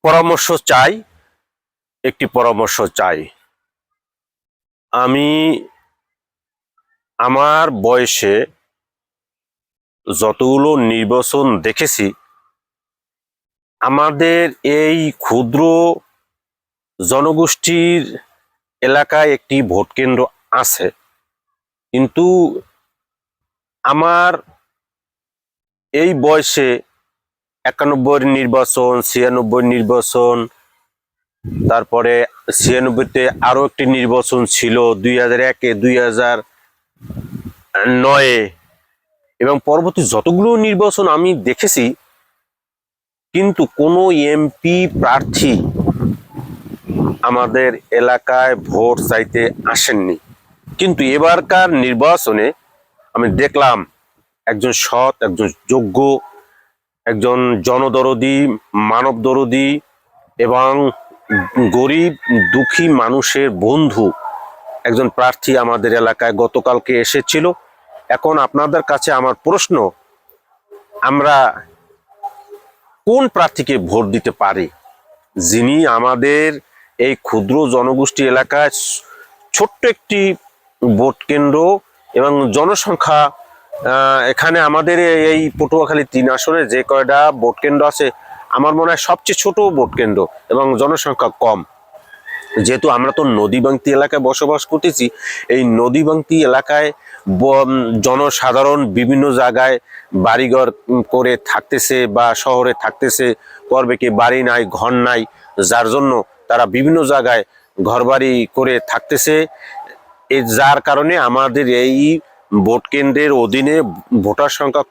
পরামর্শ চাই, একটি পরামর্শ চাই। আমি আমার বয়সে যতগুলো নির্বাচন দেখেছি, আমাদের এই ক্ষুদ্র জনগোষ্ঠীর এলাকায় একটি ভোট কেন্দ্র আছে, কিন্তু আমার এই বয়সে 91 নির্বাচন, 96 নির্বাচন, তারপরে 96-তে আরো একটি নির্বাচন ছিল 2001-এ, 2009-এ, এবং পরবর্তী যতগুলো নির্বাচন আমি দেখেছি, কিন্তু কোনো এমপি প্রার্থী আমাদের এলাকায় ভোট চাইতে আসেননি। কিন্তু এবারকার নির্বাচনে আমি দেখলাম একজন সৎ, একজন যোগ্য, একজন জনদরদী, মানবদরদী এবং গরিব দুঃখী মানুষের বন্ধু একজন প্রার্থী আমাদের এলাকায় গতকালকে এসেছিল। এখন আপনাদের কাছে আমার প্রশ্ন, আমরা কোন প্রার্থীকে ভোট দিতে পারি, যিনি আমাদের এই ক্ষুদ্র জনগোষ্ঠী এলাকায় ছোট্ট একটি ভোট কেন্দ্র এবং জনসংখ্যা, এখানে আমাদের এই পটুয়াখালী 3 আসনে যে কয়টা ভোট কেন্দ্র আছে, আমার মনে হয় সবচেয়ে ছোট ভোট কেন্দ্র এবং জনসংখ্যা কম। যেহেতু আমরা তো নদীবাংতি এলাকায় বসবাস করতেছি, এই নদীবাংতি এলাকায় জনসাধারণ বিভিন্ন জায়গায় বাড়িঘর করে থাকতেছে বা শহরে থাকতেছে, করবে কি, বাড়ি নাই, ঘর নাই, যার জন্য তারা বিভিন্ন জায়গায় ঘরবাড়ি করে থাকতেছে। যার কারণে আমাদের এই ভোট কেন্দ্রের অধীনে ভোটার সংখ্যা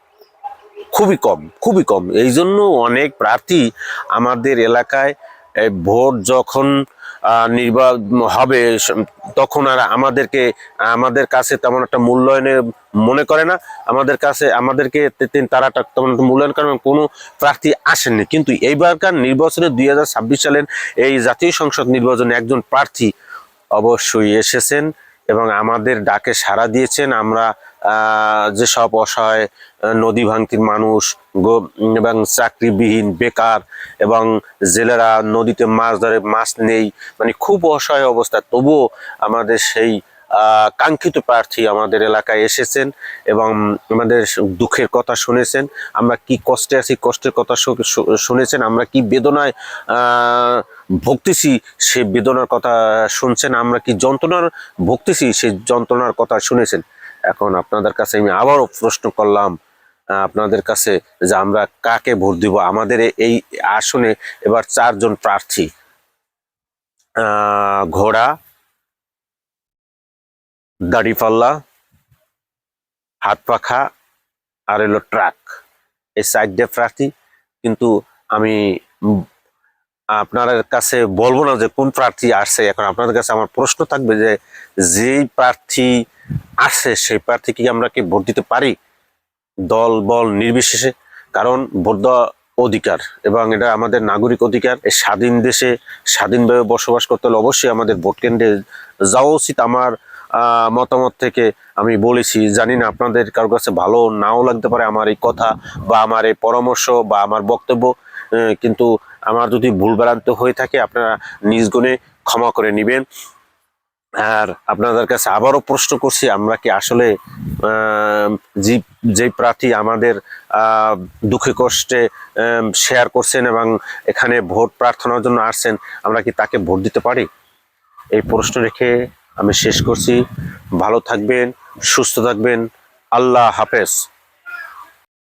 খুবই কম, খুবই কম। এই জন্য অনেক প্রার্থী আমাদের এলাকায় ভোট যখন হবে, তখন আর আমাদের কাছে তেমন একটা মূল্যায়নের মনে করে না, আমাদেরকে তারা তেমন একটা মূল্যায়ন করেন, কোনো প্রার্থী আসেননি। কিন্তু এইবারকার নির্বাচনে 2026 সালের এই জাতীয় সংসদ নির্বাচনে একজন প্রার্থী অবশ্যই এসেছেন এবং আমাদের ডাকে সাড়া দিয়েছেন। আমরা যেসব অসহায় নদী ভাঙতির মানুষ এবং চাকরিবিহীন, বেকার এবং জেলেরা নদীতে মাছ ধরে, মাছ নেই, মানে খুব অসহায় অবস্থা, তবুও আমাদের সেই কাঙ্ক্ষিত প্রার্থী আমাদের এলাকায় এসেছেন এবং আমাদের দুঃখের কথা শুনেছেন। আমরা কি কষ্টে আছি, কষ্টের কথা শুনেছেন। আমরা কি বেদনায় ভুগতেছি, সে বেদনার কথা শুনছেন। আমরা কি যন্ত্রণার ভুগতেছি, সেই যন্ত্রণার কথা শুনেছেন। এখন আপনাদের কাছে আমি আবারও প্রশ্ন করলাম, আপনাদের কাছে, যে আমরা কাকে ভোট দিব। আমাদের এই আসনে এবার 4 জন প্রার্থী, ঘোড়া, দাড়িপাল্লা, হাত পাখা আর এলো ট্রাক, এই 4টে প্রার্থী। কিন্তু আমি আপনাদের কাছে বলবো না যে কোন প্রার্থী আসছে। এখন আপনাদের কাছে আমার প্রশ্ন থাকবে যে যেই প্রার্থী আসছে সেই প্রার্থী কি আমরা কি ভোট দিতে পারি, দল বল নির্বিশেষে? কারণ ভোট দেওয়া অধিকার এবং এটা আমাদের নাগরিক অধিকার। এই স্বাধীন দেশে স্বাধীনভাবে বসবাস করতে হলে অবশ্যই আমাদের ভোট কেন্দ্রে যাওয়া উচিত। আমার মতামত থেকে আমি বলেছি, জানি না আপনাদের কারোর কাছে ভালো নাও লাগতে পারে আমার এই কথা বা আমার এই পরামর্শ বা আমার বক্তব্য, কিন্তু আমার যদি ভুলভ্রান্ত হয়ে থাকে আপনারা নিজ গুণে ক্ষমা করে নেবেন। আর আপনাদের কাছে আবারও প্রশ্ন করছি, আমরা কি আসলে যে প্রার্থী আমাদের দুঃখে কষ্টে শেয়ার করছেন এবং এখানে ভোট প্রার্থনার জন্য আসছেন, আমরা কি তাকে ভোট দিতে পারি? এই প্রশ্ন রেখে আমি শেষ করছি। ভালো থাকবেন, সুস্থ থাকবেন। আল্লাহ হাফেজ।